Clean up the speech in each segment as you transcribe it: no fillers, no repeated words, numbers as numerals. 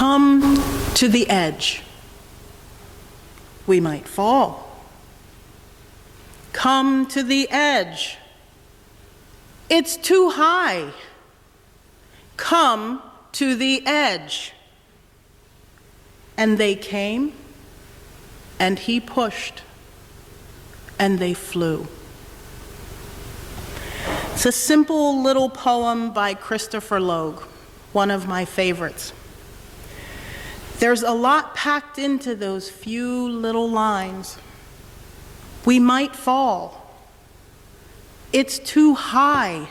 Come to the edge. We might fall. Come to the edge. It's too high. Come to the edge. And they came, and he pushed, and they flew. It's a simple little poem by Christopher Logue, one of my favorites. There's a lot packed into those few little lines. We might fall. It's too high.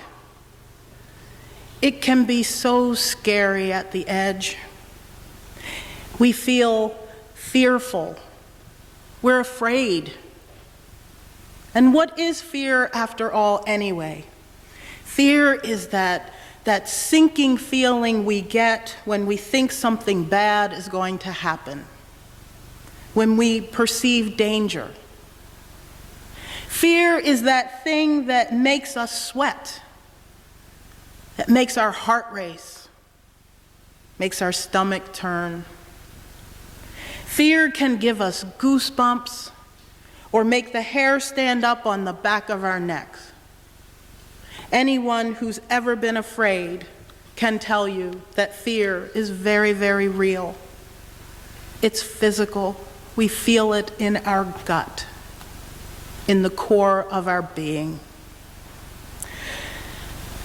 It can be so scary at the edge. We feel fearful. We're afraid. And what is fear after all anyway? Fear is that sinking feeling we get when we think something bad is going to happen, when we perceive danger. Fear is that thing that makes us sweat, that makes our heart race, makes our stomach turn. Fear can give us goosebumps or make the hair stand up on the back of our necks. Anyone who's ever been afraid can tell you that fear is very, very real. It's physical. We feel it in our gut, in the core of our being.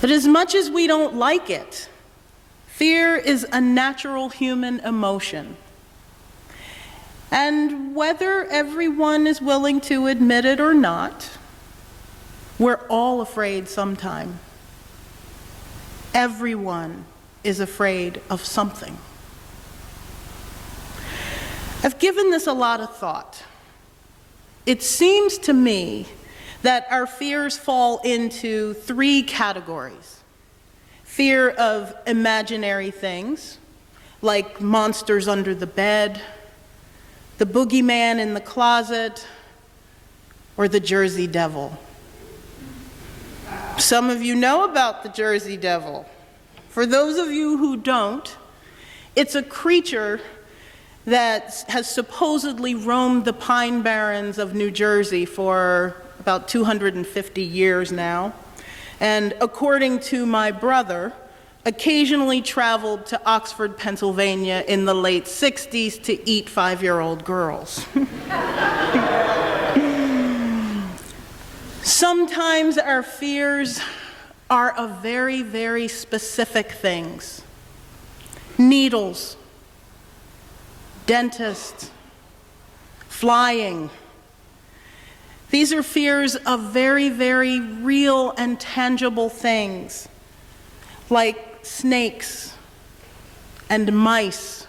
But as much as we don't like it, fear is a natural human emotion. And whether everyone is willing to admit it or not, we're all afraid sometime. Everyone is afraid of something. I've given this a lot of thought. It seems to me that our fears fall into three categories. Fear of imaginary things, like monsters under the bed, the boogeyman in the closet, or the Jersey Devil. Some of you know about the Jersey Devil. For those of you who don't, it's a creature that has supposedly roamed the pine barrens of New Jersey for about 250 years now, and according to my brother, occasionally traveled to Oxford, Pennsylvania in the late 60s to eat 5-year-old girls. Sometimes our fears are of very, very specific things. Needles, dentists, flying. These are fears of very, very real and tangible things, like snakes and mice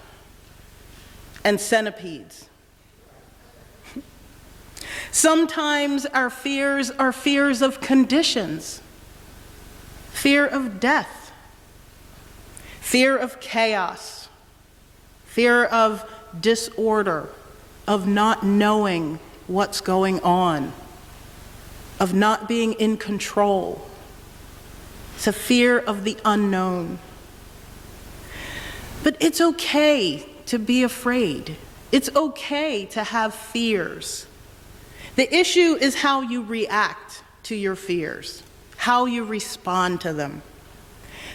and centipedes. Sometimes our fears are fears of conditions, fear of death, fear of chaos, fear of disorder, of not knowing what's going on, of not being in control. It's a fear of the unknown. But it's okay to be afraid. It's okay to have fears. The issue is how you react to your fears, how you respond to them.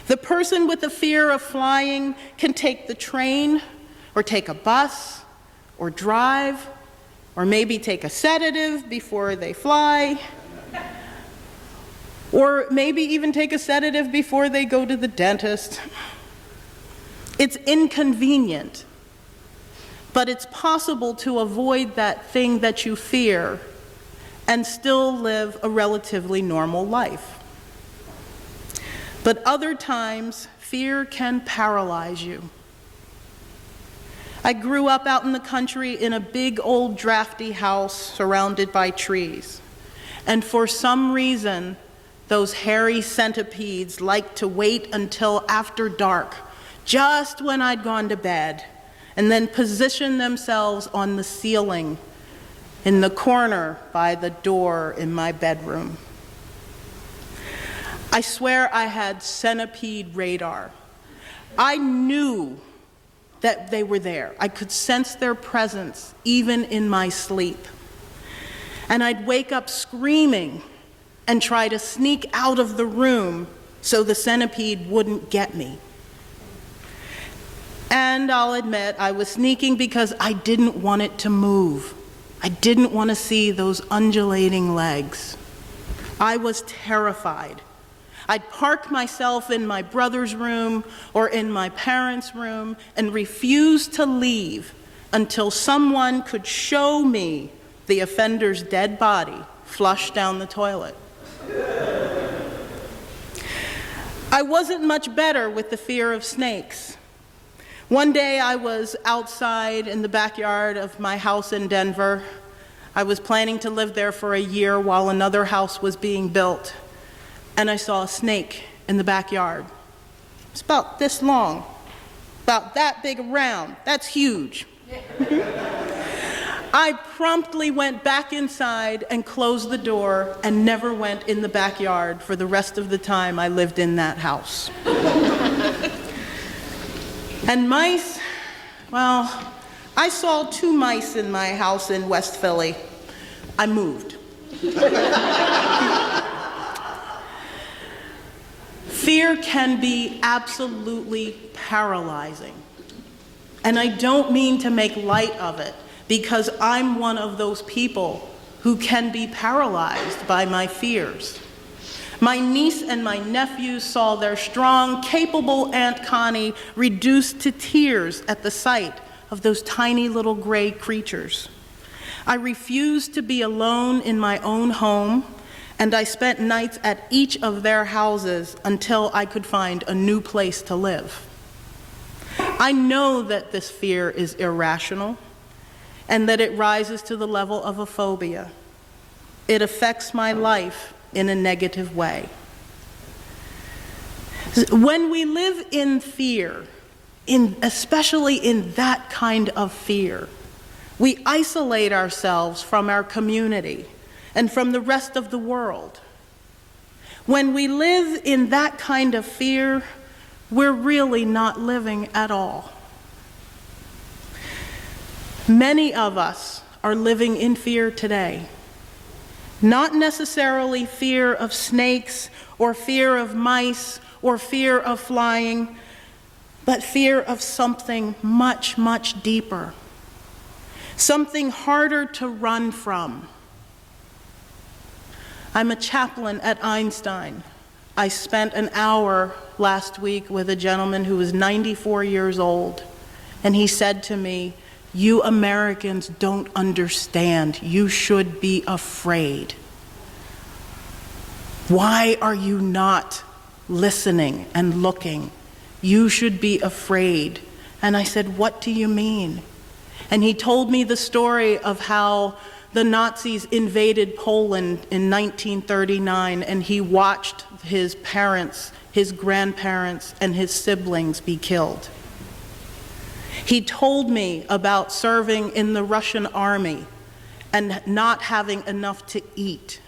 The person with the fear of flying can take the train, or take a bus, or drive, or maybe take a sedative before they fly, or maybe even take a sedative before they go to the dentist. It's inconvenient, but it's possible to avoid that thing that you fear and still live a relatively normal life. But other times, fear can paralyze you. I grew up out in the country in a big old drafty house surrounded by trees. And for some reason, those hairy centipedes liked to wait until after dark, just when I'd gone to bed, and then position themselves on the ceiling in the corner by the door in my bedroom. I swear I had centipede radar. I knew that they were there. I could sense their presence even in my sleep. And I'd wake up screaming and try to sneak out of the room so the centipede wouldn't get me. And I'll admit, I was sneaking because I didn't want it to move. I didn't want to see those undulating legs. I was terrified. I'd park myself in my brother's room or in my parents' room and refuse to leave until someone could show me the offender's dead body flushed down the toilet. I wasn't much better with the fear of snakes. One day I was outside in the backyard of my house in Denver. I was planning to live there for a year while another house was being built, and I saw a snake in the backyard. It's about this long, about that big around. That's huge. I promptly went back inside and closed the door and never went in the backyard for the rest of the time I lived in that house. And mice, well, I saw 2 mice in my house in West Philly. I moved. Fear can be absolutely paralyzing. And I don't mean to make light of it, because I'm one of those people who can be paralyzed by my fears. My niece and my nephews saw their strong, capable Aunt Connie reduced to tears at the sight of those tiny little gray creatures. I refused to be alone in my own home, and I spent nights at each of their houses until I could find a new place to live. I know that this fear is irrational and that it rises to the level of a phobia. It affects my life in a negative way. When we live in fear, especially in that kind of fear, we isolate ourselves from our community and from the rest of the world. When we live in that kind of fear, we're really not living at all. Many of us are living in fear today. Not necessarily fear of snakes or fear of mice or fear of flying, but fear of something much, much deeper. Something harder to run from. I'm a chaplain at Einstein. I spent an hour last week with a gentleman who was 94 years old, and he said to me, "You Americans don't understand. You should be afraid. Why are you not listening and looking? You should be afraid." And I said, "What do you mean?" And he told me the story of how the Nazis invaded Poland in 1939, and he watched his parents, his grandparents, and his siblings be killed. He told me about serving in the Russian army and not having enough to eat.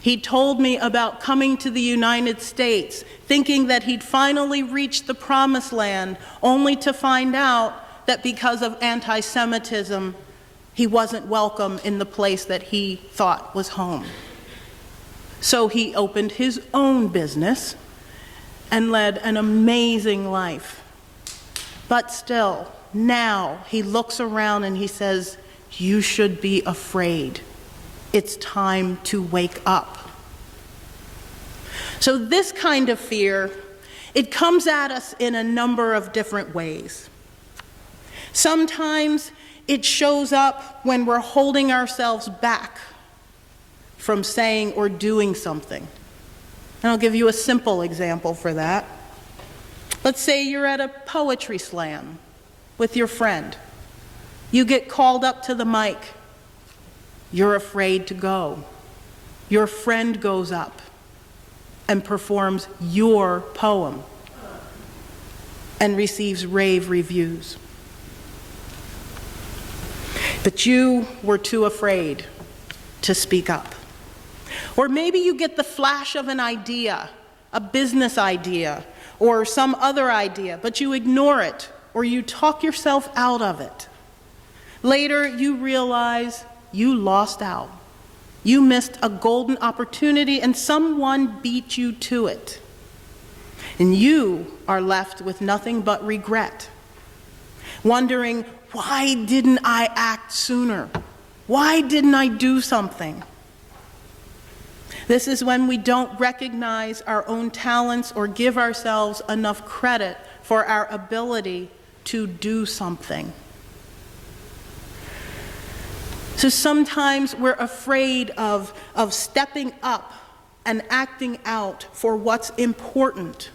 He told me about coming to the United States, thinking that he'd finally reached the promised land, only to find out that because of anti-Semitism, he wasn't welcome in the place that he thought was home. So he opened his own business and led an amazing life. But still, now he looks around and he says, "You should be afraid. It's time to wake up." So this kind of fear, it comes at us in a number of different ways. Sometimes it shows up when we're holding ourselves back from saying or doing something. And I'll give you a simple example for that. Let's say you're at a poetry slam with your friend. You get called up to the mic. You're afraid to go. Your friend goes up and performs your poem and receives rave reviews. But you were too afraid to speak up. Or maybe you get the flash of an idea, a business idea, or some other idea, but you ignore it or you talk yourself out of it. Later, you realize you lost out. You missed a golden opportunity and someone beat you to it. And you are left with nothing but regret, wondering, why didn't I act sooner? Why didn't I do something? This is when we don't recognize our own talents or give ourselves enough credit for our ability to do something. So sometimes we're afraid of stepping up and acting out for what's important,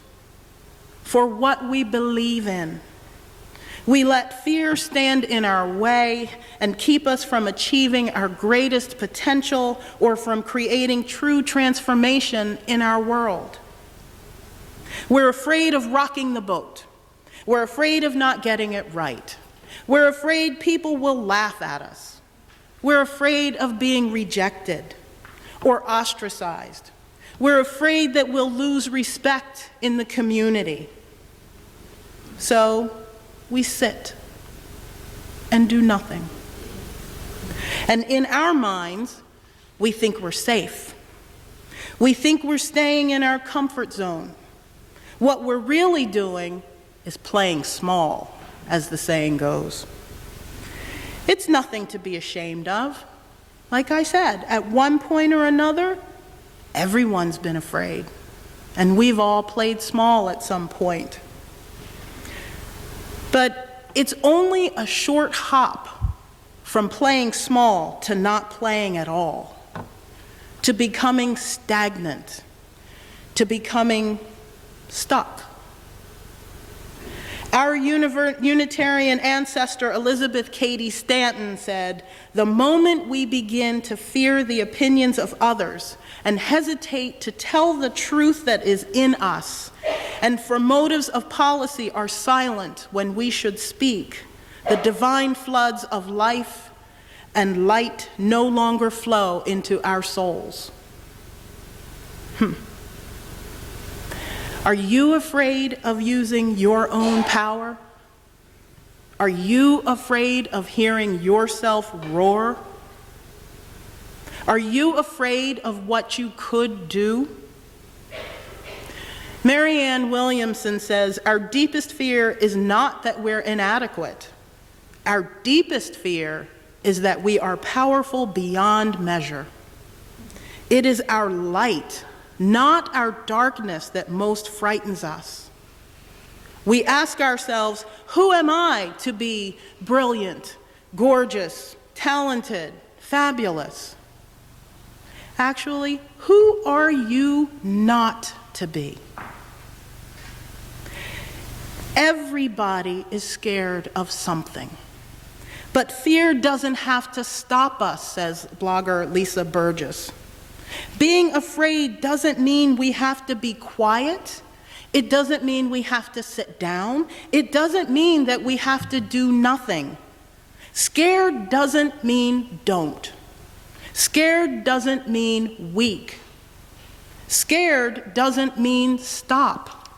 for what we believe in. We let fear stand in our way and keep us from achieving our greatest potential or from creating true transformation in our world. We're afraid of rocking the boat. We're afraid of not getting it right. We're afraid people will laugh at us. We're afraid of being rejected or ostracized. We're afraid that we'll lose respect in the community. So we sit and do nothing. And in our minds, we think we're safe. We think we're staying in our comfort zone. What we're really doing is playing small, as the saying goes. It's nothing to be ashamed of. Like I said, at one point or another, everyone's been afraid, and we've all played small at some point. But it's only a short hop from playing small to not playing at all, to becoming stagnant, to becoming stuck. Our Unitarian ancestor Elizabeth Cady Stanton said, "The moment we begin to fear the opinions of others and hesitate to tell the truth that is in us, and for motives of policy are silent when we should speak, the divine floods of life and light no longer flow into our souls." Are you afraid of using your own power? Are you afraid of hearing yourself roar? Are you afraid of what you could do? Marianne Williamson says, "Our deepest fear is not that we're inadequate. Our deepest fear is that we are powerful beyond measure. It is our light, not our darkness, that most frightens us. We ask ourselves, who am I to be brilliant, gorgeous, talented, fabulous? Actually, who are you not to be?" Everybody is scared of something. But fear doesn't have to stop us, says blogger Lisa Burgess. Being afraid doesn't mean we have to be quiet. It doesn't mean we have to sit down. It doesn't mean that we have to do nothing. Scared doesn't mean don't. Scared doesn't mean weak. Scared doesn't mean stop.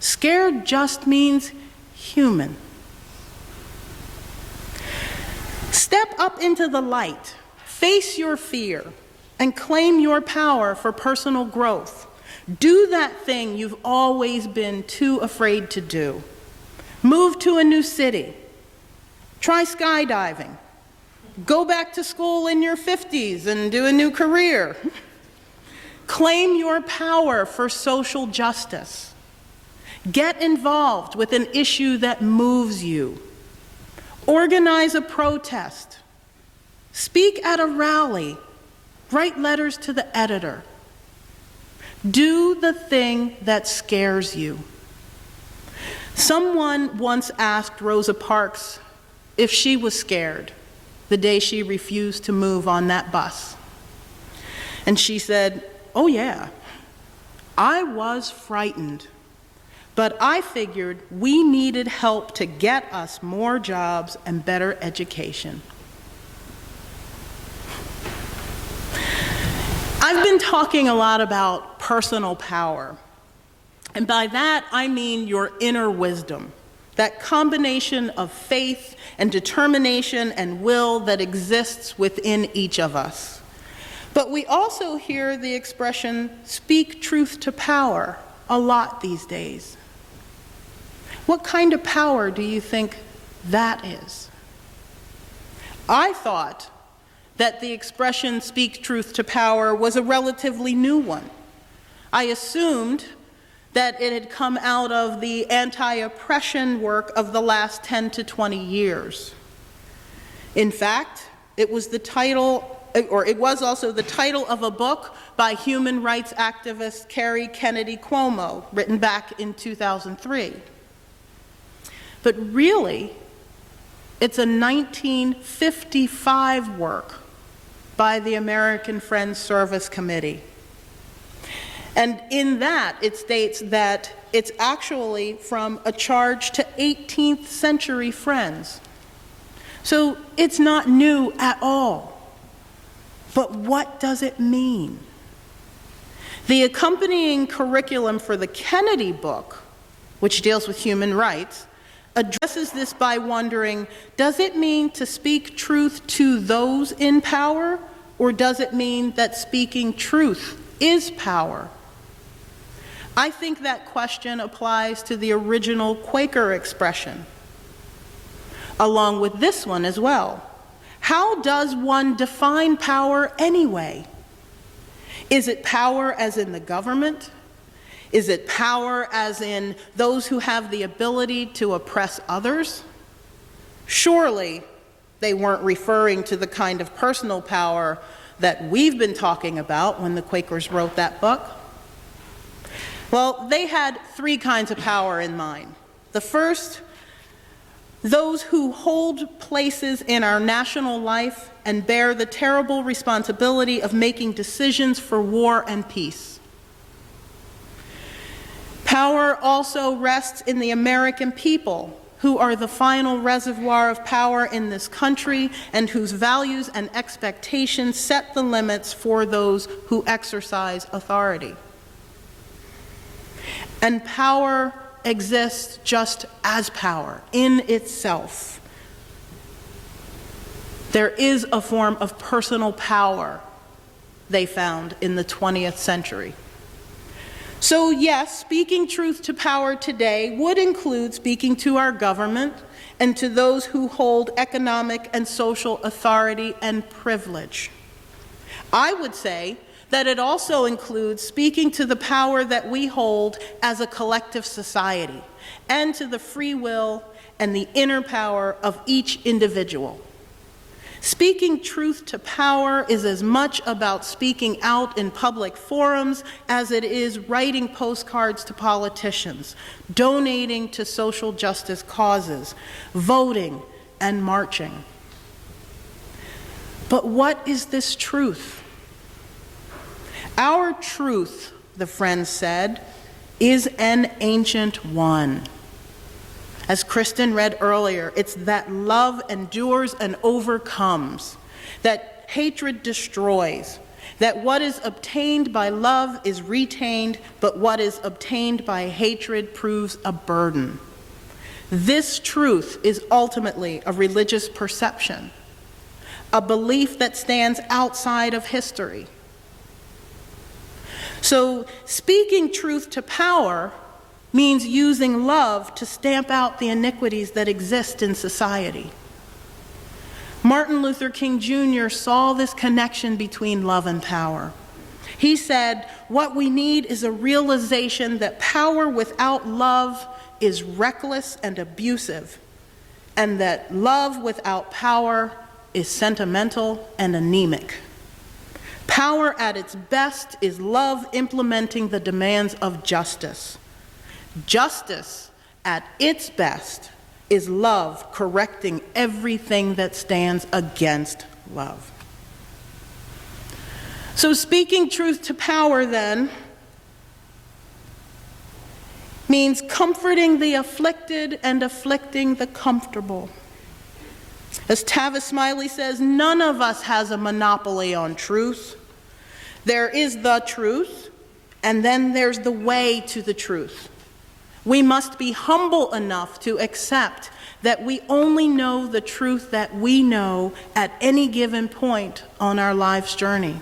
Scared just means human. Step up into the light, face your fear, and claim your power for personal growth. Do that thing you've always been too afraid to do. Move to a new city. Try skydiving. Go back to school in your 50s and do a new career. Claim your power for social justice. Get involved with an issue that moves you. Organize a protest. Speak at a rally. Write letters to the editor. Do the thing that scares you. Someone once asked Rosa Parks if she was scared the day she refused to move on that bus. And she said, "Oh yeah, I was frightened, but I figured we needed help to get us more jobs and better education." I've been talking a lot about personal power, and by that I mean your inner wisdom that combination of faith and determination and will that exists within each of us. But we also hear the expression, speak truth to power, a lot these days. What kind of power do you think that is? I thought that the expression speak truth to power was a relatively new one. I assumed that it had come out of the anti-oppression work of the last 10 to 20 years. In fact, it was also the title of a book by human rights activist Carrie Kennedy Cuomo, written back in 2003. But really, it's a 1955 work by the American Friends Service Committee. And in that, it states that it's actually from a charge to 18th century Friends. So it's not new at all. But what does it mean? The accompanying curriculum for the Kennedy book, which deals with human rights, addresses this by wondering, does it mean to speak truth to those in power, or does it mean that speaking truth is power? I think that question applies to the original Quaker expression, along with this one as well. How does one define power anyway? Is it power as in the government? Is it power as in those who have the ability to oppress others? Surely they weren't referring to the kind of personal power that we've been talking about when the Quakers wrote that book. Well, they had three kinds of power in mind. The first, those who hold places in our national life and bear the terrible responsibility of making decisions for war and peace. Power also rests in the American people, who are the final reservoir of power in this country and whose values and expectations set the limits for those who exercise authority. And power exists just as power in itself. There is a form of personal power they found in the 20th century. So yes, speaking truth to power today would include speaking to our government and to those who hold economic and social authority and privilege. I would say that it also includes speaking to the power that we hold as a collective society and to the free will and the inner power of each individual. Speaking truth to power is as much about speaking out in public forums as it is writing postcards to politicians, donating to social justice causes, voting, and marching. But what is this truth? Our truth, the Friends said, is an ancient one. As Kristen read earlier, it's that love endures and overcomes, that hatred destroys, that what is obtained by love is retained, but what is obtained by hatred proves a burden. This truth is ultimately a religious perception, a belief that stands outside of history. So, speaking truth to power means using love to stamp out the iniquities that exist in society. Martin Luther King Jr. saw this connection between love and power. He said, what we need is a realization that power without love is reckless and abusive, and that love without power is sentimental and anemic. Power at its best is love implementing the demands of justice. Justice, at its best, is love correcting everything that stands against love. So speaking truth to power, then, means comforting the afflicted and afflicting the comfortable. As Tavis Smiley says, none of us has a monopoly on truth. There is the truth, and then there's the way to the truth. We must be humble enough to accept that we only know the truth that we know at any given point on our life's journey.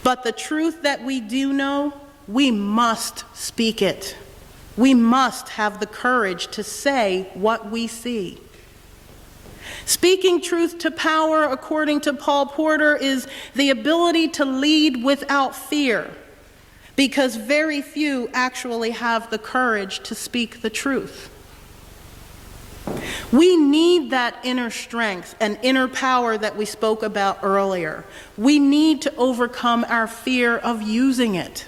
But the truth that we do know, we must speak it. We must have the courage to say what we see. Speaking truth to power, according to Paul Porter, is the ability to lead without fear, because very few actually have the courage to speak the truth. We need that inner strength and inner power that we spoke about earlier. We need to overcome our fear of using it.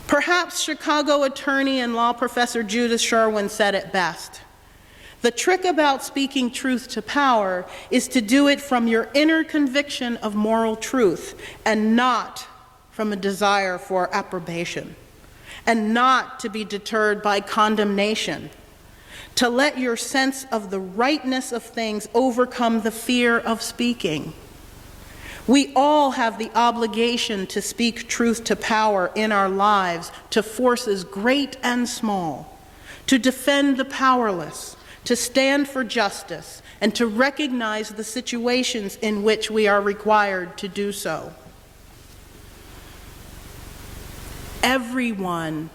Perhaps Chicago attorney and law professor Judith Sherwin said it best. The trick about speaking truth to power is to do it from your inner conviction of moral truth and not from a desire for approbation, and not to be deterred by condemnation, to let your sense of the rightness of things overcome the fear of speaking. We all have the obligation to speak truth to power in our lives to forces great and small, to defend the powerless, to stand for justice, and to recognize the situations in which we are required to do so. Everyone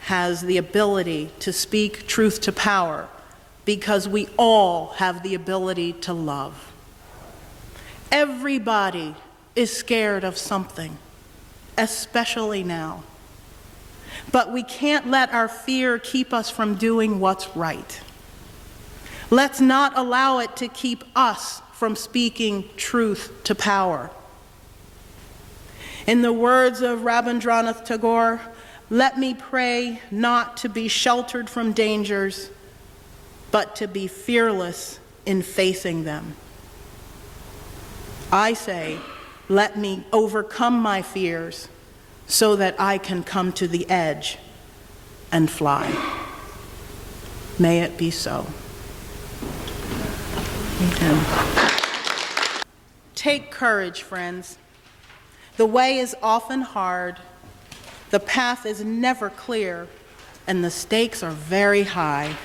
has the ability to speak truth to power because we all have the ability to love. Everybody is scared of something, especially now. But we can't let our fear keep us from doing what's right. Let's not allow it to keep us from speaking truth to power. In the words of Rabindranath Tagore, let me pray not to be sheltered from dangers, but to be fearless in facing them. I say, let me overcome my fears so that I can come to the edge and fly. May it be so. Amen. Take courage, friends. The way is often hard, the path is never clear, and the stakes are very high.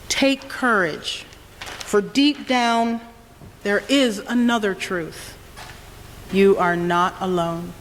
Take courage, for deep down there is another truth. You are not alone.